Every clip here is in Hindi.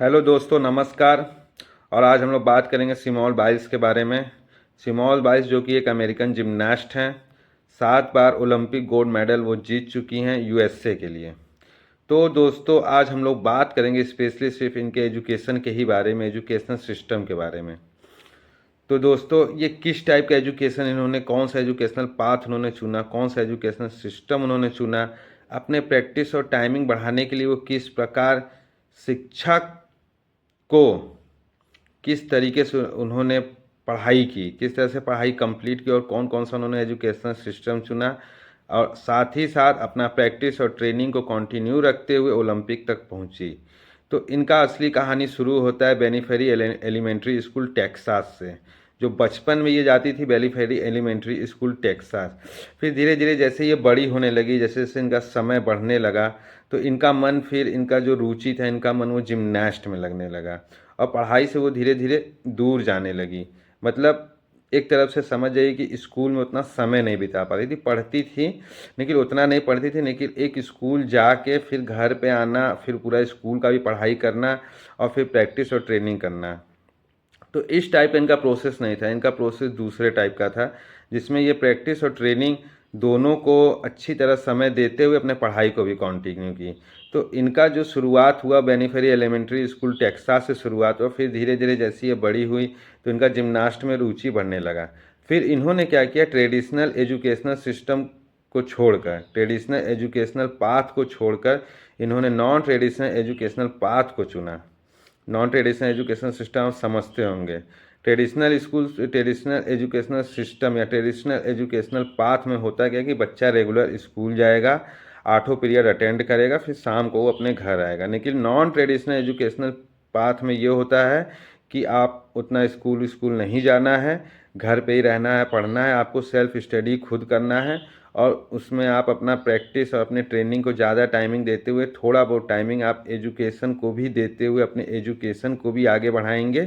हेलो दोस्तों, नमस्कार। और आज हम लोग बात करेंगे सिमोन बाइल्स के बारे में। सिमोन बाइल्स जो कि एक अमेरिकन जिम्नास्ट हैं, 7 बार ओलंपिक गोल्ड मेडल वो जीत चुकी हैं यूएसए के लिए। तो दोस्तों आज हम लोग बात करेंगे स्पेशली सिर्फ इनके एजुकेशन के ही बारे में, एजुकेशन सिस्टम के बारे में। तो दोस्तों ये किस टाइप का एजुकेशन इन्होंने, कौन सा एजुकेशनल पाथ उन्होंने चुना, कौन सा एजुकेशनल सिस्टम उन्होंने चुना, अपने प्रैक्टिस और टाइमिंग बढ़ाने के लिए वो किस प्रकार शिक्षा को, किस तरीके से उन्होंने पढ़ाई की, किस तरह से पढ़ाई कंप्लीट की और कौन कौन सा उन्होंने एजुकेशनल सिस्टम चुना, और साथ ही साथ अपना प्रैक्टिस और ट्रेनिंग को कंटिन्यू रखते हुए ओलंपिक तक पहुंची। तो इनका असली कहानी शुरू होता है बेनीफेरी एलिमेंट्री स्कूल टेक्सास से। जो बचपन में ये जाती थी बेनीफेरी एलिमेंट्री स्कूल टेक्सास, फिर धीरे धीरे जैसे ये बड़ी होने लगी, जैसे जैसे इनका समय बढ़ने लगा, तो इनका मन, फिर इनका जो रुचि था, इनका मन वो जिम्नास्ट में लगने लगा और पढ़ाई से वो धीरे धीरे दूर जाने लगी। मतलब एक तरफ से समझ जाइए कि स्कूल में उतना समय नहीं बिता पाती थी, पढ़ती थी लेकिन उतना नहीं पढ़ती थी, लेकिन एक स्कूल जाके फिर घर पे आना, फिर पूरा स्कूल का भी पढ़ाई करना और फिर प्रैक्टिस और ट्रेनिंग करना। तो इस टाइप का इनका प्रोसेस नहीं था, इनका प्रोसेस दूसरे टाइप का था, जिसमें ये प्रैक्टिस और ट्रेनिंग दोनों को अच्छी तरह समय देते हुए अपने पढ़ाई को भी कंटिन्यू की। तो इनका जो शुरुआत हुआ बेनीफेरी एलिमेंट्री स्कूल टेक्सास से शुरुआत हुआ, फिर धीरे धीरे जैसे ये बड़ी हुई तो इनका जिम्नास्ट में रुचि बढ़ने लगा। फिर इन्होंने क्या किया, ट्रेडिशनल एजुकेशनल सिस्टम को छोड़कर, ट्रेडिशनल एजुकेशनल पाथ को छोड़कर इन्होंने नॉन ट्रेडिशनल एजुकेशनल पाथ को चुना। नॉन ट्रेडिशनल एजुकेशन सिस्टम आप समझते होंगे। Traditional school, traditional educational system या ट्रेडिशनल एजुकेशनल पाथ में होता क्या कि बच्चा रेगुलर स्कूल जाएगा, 8 पीरियड अटेंड करेगा, फिर शाम को वो अपने घर आएगा। लेकिन नॉन ट्रेडिशनल एजुकेशनल पाथ में ये होता है कि आप उतना स्कूल नहीं जाना है, घर पे ही रहना है, पढ़ना है, आपको सेल्फ स्टडी खुद करना है और उसमें आप अपना प्रैक्टिस और अपने ट्रेनिंग को ज़्यादा टाइमिंग देते हुए, थोड़ा बहुत टाइमिंग आप एजुकेशन को भी देते हुए अपने एजुकेशन को भी आगे बढ़ाएंगे,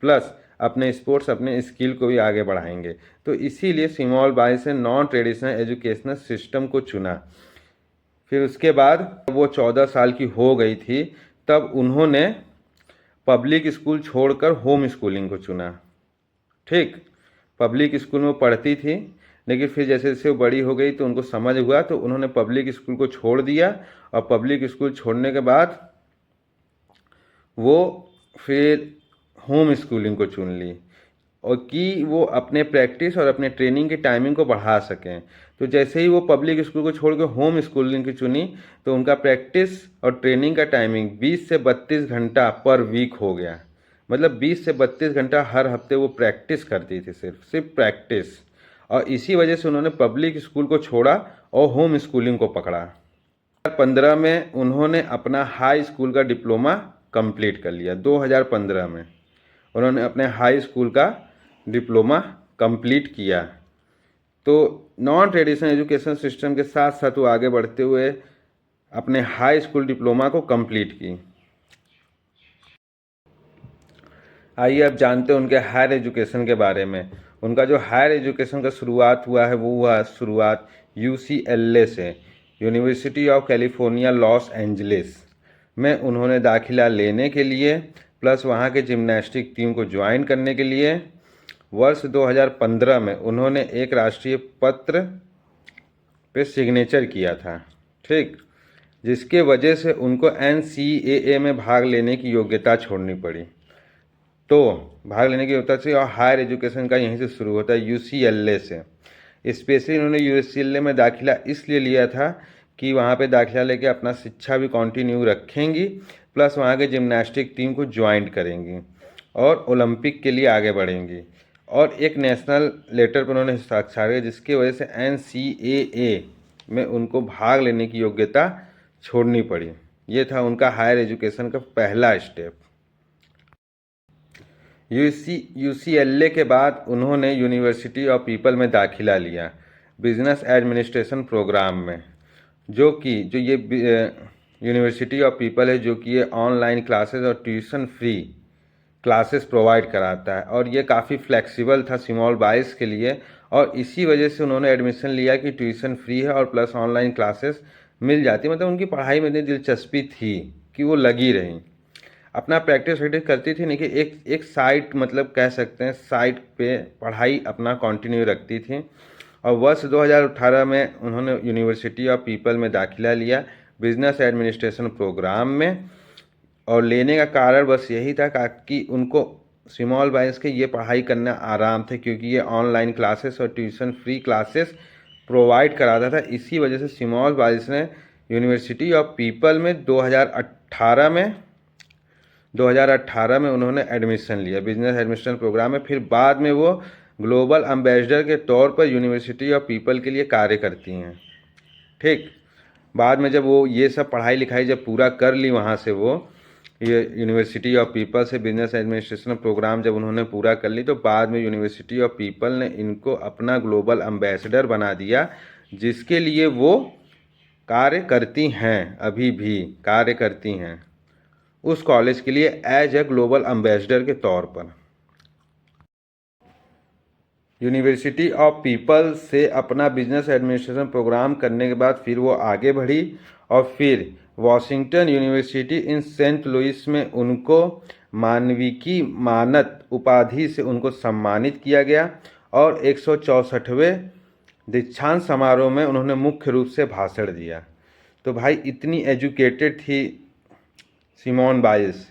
प्लस अपने स्पोर्ट्स, अपने स्किल को भी आगे बढ़ाएंगे। तो इसीलिए सिमोन बाइल्स ने नॉन ट्रेडिशनल एजुकेशनल सिस्टम को चुना। फिर उसके बाद वो 14 साल की हो गई थी, तब उन्होंने पब्लिक स्कूल छोड़कर होम स्कूलिंग को चुना। ठीक, पब्लिक स्कूल में वो पढ़ती थी, लेकिन फिर जैसे जैसे वो बड़ी हो गई तो उनको समझ हुआ, तो उन्होंने पब्लिक स्कूल को छोड़ दिया और पब्लिक स्कूल छोड़ने के बाद वो फिर होम स्कूलिंग को चुन ली और कि वो अपने प्रैक्टिस और अपने ट्रेनिंग की टाइमिंग को बढ़ा सकें। तो जैसे ही वो पब्लिक स्कूल को छोड़ के होम स्कूलिंग की चुनी, तो उनका प्रैक्टिस और ट्रेनिंग का टाइमिंग 20 से 32 घंटा पर वीक हो गया। मतलब 20 से 32 घंटा हर हफ्ते वो प्रैक्टिस करती थी, सिर्फ प्रैक्टिस। और इसी वजह से उन्होंने पब्लिक स्कूल को छोड़ा और होम स्कूलिंग को पकड़ा। 2015 में उन्होंने अपना हाई स्कूल का डिप्लोमा कंप्लीट कर लिया। 2015 में उन्होंने अपने हाई स्कूल का डिप्लोमा कंप्लीट किया। तो नॉन ट्रेडिशनल एजुकेशन सिस्टम के साथ साथ वो आगे बढ़ते हुए अपने हाई स्कूल डिप्लोमा को कंप्लीट की। आइए अब जानते हैं उनके हायर एजुकेशन के बारे में। उनका जो हायर एजुकेशन का शुरुआत हुआ है वो हुआ शुरुआत UCLA से, university of California Los Angeles में उन्होंने दाखिला लेने के लिए, प्लस वहाँ के जिम्नास्टिक टीम को ज्वाइन करने के लिए वर्ष 2015 में उन्होंने एक राष्ट्रीय पत्र पे सिग्नेचर किया था। ठीक, जिसके वजह से उनको NCAA में भाग लेने की योग्यता छोड़नी पड़ी। तो भाग लेने की योग्यता से, और हायर एजुकेशन का यहीं से शुरू होता है UCLA से। स्पेशली उन्होंने UCLA में दाखिला इसलिए लिया था कि वहाँ पे दाखिला लेके अपना शिक्षा भी कंटिन्यू रखेंगी, प्लस वहाँ के जिम्नास्टिक टीम को ज्वाइन करेंगी और ओलंपिक के लिए आगे बढ़ेंगी। और एक नेशनल लेटर पर उन्होंने हस्ताक्षर किया, जिसकी वजह से NCAA में उनको भाग लेने की योग्यता छोड़नी पड़ी। ये था उनका हायर एजुकेशन का पहला स्टेप। UCLA के बाद उन्होंने यूनिवर्सिटी ऑफ पीपल में दाखिला लिया, बिजनेस एडमिनिस्ट्रेशन प्रोग्राम में, जो ये यूनिवर्सिटी ऑफ पीपल है, जो कि ये ऑनलाइन क्लासेस और ट्यूशन फ्री क्लासेस प्रोवाइड कराता है। और ये काफ़ी फ्लेक्सिबल था सिमोन बाइल्स के लिए, और इसी वजह से उन्होंने एडमिशन लिया कि ट्यूशन फ्री है और प्लस ऑनलाइन क्लासेस मिल जाती। मतलब उनकी पढ़ाई में इतनी दिलचस्पी थी कि वो लगी रहीं। अपना प्रैक्टिस वैक्टिस करती थी, नहीं कि एक साइड मतलब कह सकते हैं साइड पे पढ़ाई अपना कंटिन्यू रखती थी। और वर्ष 2018 में उन्होंने यूनिवर्सिटी ऑफ पीपल में दाखिला लिया बिजनेस एडमिनिस्ट्रेशन प्रोग्राम में। और लेने का कारण बस यही था कि उनको स्मॉल बाइज के ये पढ़ाई करना आराम थे, क्योंकि ये ऑनलाइन क्लासेस और ट्यूशन फ्री क्लासेस प्रोवाइड कराता था। इसी वजह से स्मॉल बाइज ने यूनिवर्सिटी ऑफ पीपल में 2018 में उन्होंने एडमिशन लिया बिजनेस एडमिनिस्ट्रेशन प्रोग्राम में। फिर बाद में वो ग्लोबल एम्बेसडर के तौर पर यूनिवर्सिटी ऑफ पीपल के लिए कार्य करती हैं। ठीक, बाद में जब वो ये सब पढ़ाई लिखाई जब पूरा कर ली वहाँ से, वो ये यूनिवर्सिटी ऑफ पीपल से बिजनेस एडमिनिस्ट्रेशन प्रोग्राम जब उन्होंने पूरा कर ली, तो बाद में यूनिवर्सिटी ऑफ पीपल ने इनको अपना ग्लोबल एम्बेसडर बना दिया, जिसके लिए वो कार्य करती हैं, अभी भी कार्य करती हैं उस कॉलेज के लिए एज ए ग्लोबल एम्बेसडर के तौर पर। यूनिवर्सिटी ऑफ पीपल से अपना बिजनेस एडमिनिस्ट्रेशन प्रोग्राम करने के बाद फिर वो आगे बढ़ी और फिर वॉशिंगटन यूनिवर्सिटी इन सेंट लुइस में उनको मानविकी मानद उपाधि से उनको सम्मानित किया गया। और 164वें दीक्षांत समारोह में उन्होंने मुख्य रूप से भाषण दिया। तो भाई इतनी एजुकेटेड थी सिमोन बाइल्स,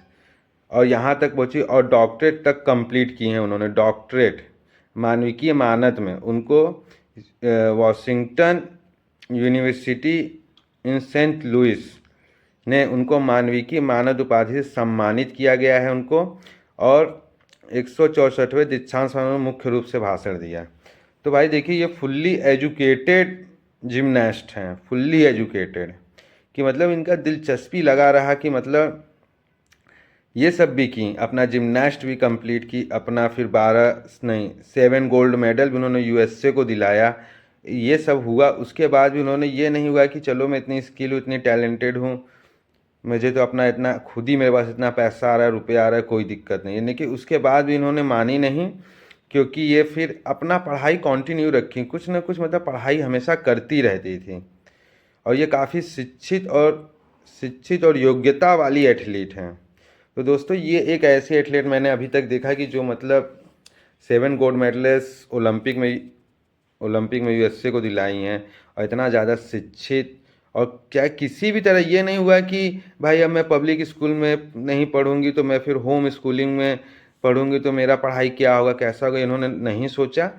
और यहाँ तक पहुँची और डॉक्टरेट तक कंप्लीट की हैं उन्होंने। डॉक्टरेट मानविकीय मानद में उनको वॉशिंगटन यूनिवर्सिटी इन सेंट लुइस ने उनको मानविकीय मानद उपाधि से सम्मानित किया गया है उनको। और 164वें दीक्षांत समारोह में मुख्य रूप से भाषण दिया। तो भाई देखिए, ये फुल्ली एजुकेटेड जिम्नास्ट हैं, फुल्ली एजुकेटेड, कि मतलब इनका दिलचस्पी लगा रहा कि मतलब ये सब भी की, अपना जिम्नास्ट भी कंप्लीट की, अपना फिर 7 गोल्ड मेडल भी उन्होंने यूएसए को दिलाया। ये सब हुआ, उसके बाद भी उन्होंने ये नहीं हुआ कि चलो मैं इतनी स्किल हूँ, इतनी टैलेंटेड हूँ, मुझे तो अपना इतना खुद ही मेरे पास इतना पैसा आ रहा है, रुपया आ रहा है, कोई दिक्कत नहीं। यानी कि उसके बाद भी इन्होंने मानी नहीं, क्योंकि ये फिर अपना पढ़ाई कंटिन्यू रखी, कुछ ना कुछ मतलब पढ़ाई हमेशा करती रहती थी। और ये काफ़ी शिक्षित और योग्यता वाली एथलीट हैं। तो दोस्तों, ये एक ऐसे एथलीट मैंने अभी तक देखा कि जो मतलब 7 गोल्ड मेडल्स ओलंपिक में यूएसए को दिलाई हैं, और इतना ज़्यादा शिक्षित। और क्या किसी भी तरह ये नहीं हुआ कि भाई अब मैं पब्लिक स्कूल में नहीं पढ़ूंगी तो मैं फिर होम स्कूलिंग में पढ़ूंगी तो मेरा पढ़ाई क्या होगा, कैसा होगा, इन्होंने नहीं सोचा।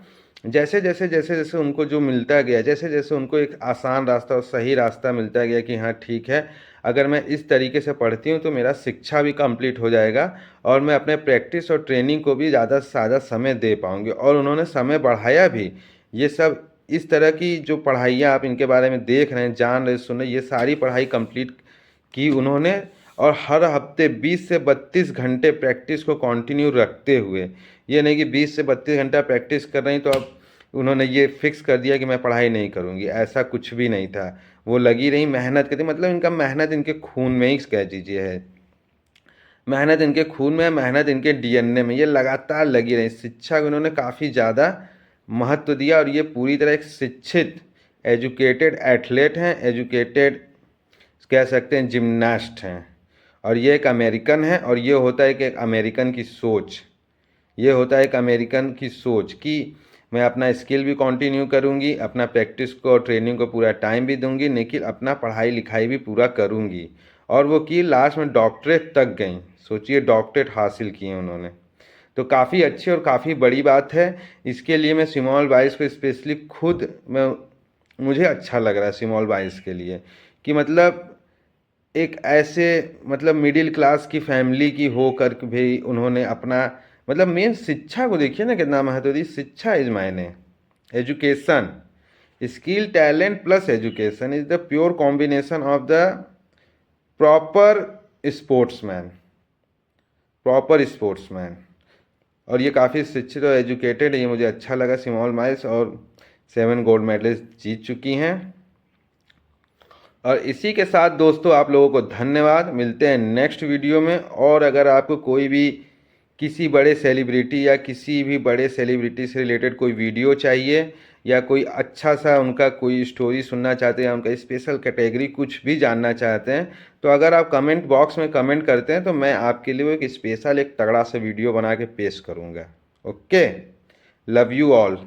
जैसे जैसे उनको जो मिलता गया, जैसे जैसे उनको एक आसान रास्ता और सही रास्ता मिलता गया कि हाँ ठीक है, अगर मैं इस तरीके से पढ़ती हूँ तो मेरा शिक्षा भी कंप्लीट हो जाएगा और मैं अपने प्रैक्टिस और ट्रेनिंग को भी ज़्यादा से ज़्यादा समय दे पाऊँगी। और उन्होंने समय बढ़ाया भी। ये सब इस तरह की जो पढ़ाइयाँ आप इनके बारे में देख रहे हैं, जान रहे, सुन रहे, ये सारी पढ़ाई कंप्लीट की उन्होंने। और हर हफ्ते 20 से 32 घंटे प्रैक्टिस को कंटिन्यू रखते हुए, ये नहीं कि 20 से 32 घंटा प्रैक्टिस कर रही तो अब उन्होंने ये फिक्स कर दिया कि मैं पढ़ाई नहीं करूँगी, ऐसा कुछ भी नहीं था। वो लगी रही, मेहनत करती, मतलब इनका मेहनत इनके खून में ही कह दीजिए है, मेहनत इनके खून में है, मेहनत इनके डीएनए में, ये लगातार लगी रही। शिक्षा को इन्होंने काफ़ी ज़्यादा महत्व दिया और ये पूरी तरह एक शिक्षित एजुकेटेड एथलीट हैं, एजुकेटेड कह सकते हैं जिम्नास्ट हैं। और ये एक अमेरिकन है, और ये होता है कि एक अमेरिकन की सोच, ये होता है एक अमेरिकन की सोच कि मैं अपना स्किल भी कंटिन्यू करूंगी, अपना प्रैक्टिस को और ट्रेनिंग को पूरा टाइम भी दूंगी, लेकिन अपना पढ़ाई लिखाई भी पूरा करूंगी। और वो की लास्ट में डॉक्टरेट तक गई, सोचिए डॉक्टरेट हासिल किए उन्होंने। तो काफ़ी अच्छी और काफ़ी बड़ी बात है। इसके लिए मैं सिमोन बाइल्स को स्पेशली खुद मुझे अच्छा लग रहा है सिमोन बाइल्स के लिए, कि मतलब एक ऐसे मतलब मिडिल क्लास की फैमिली की होकर भी उन्होंने अपना मतलब मेन शिक्षा को देखिए ना कितना महत्व दी। शिक्षा इज मायने, education, skill talent plus education is the pure combination of the proper sportsman, proper sportsman. और ये काफ़ी शिक्षित और एजुकेटेड है, ये मुझे अच्छा लगा। सिमोन बाइल्स और 7 गोल्ड मेडल्स जीत चुकी हैं। और इसी के साथ दोस्तों आप लोगों को धन्यवाद, मिलते हैं नेक्स्ट वीडियो में। और अगर आपको कोई भी किसी बड़े सेलिब्रिटी या किसी भी बड़े सेलिब्रिटी से रिलेटेड कोई वीडियो चाहिए या कोई अच्छा सा उनका कोई स्टोरी सुनना चाहते हैं या उनका स्पेशल कैटेगरी कुछ भी जानना चाहते हैं, तो अगर आप कमेंट बॉक्स में कमेंट करते हैं तो मैं आपके लिए एक स्पेशल एक तगड़ा सा वीडियो बना के पेश करूँगा। Okay, love you all.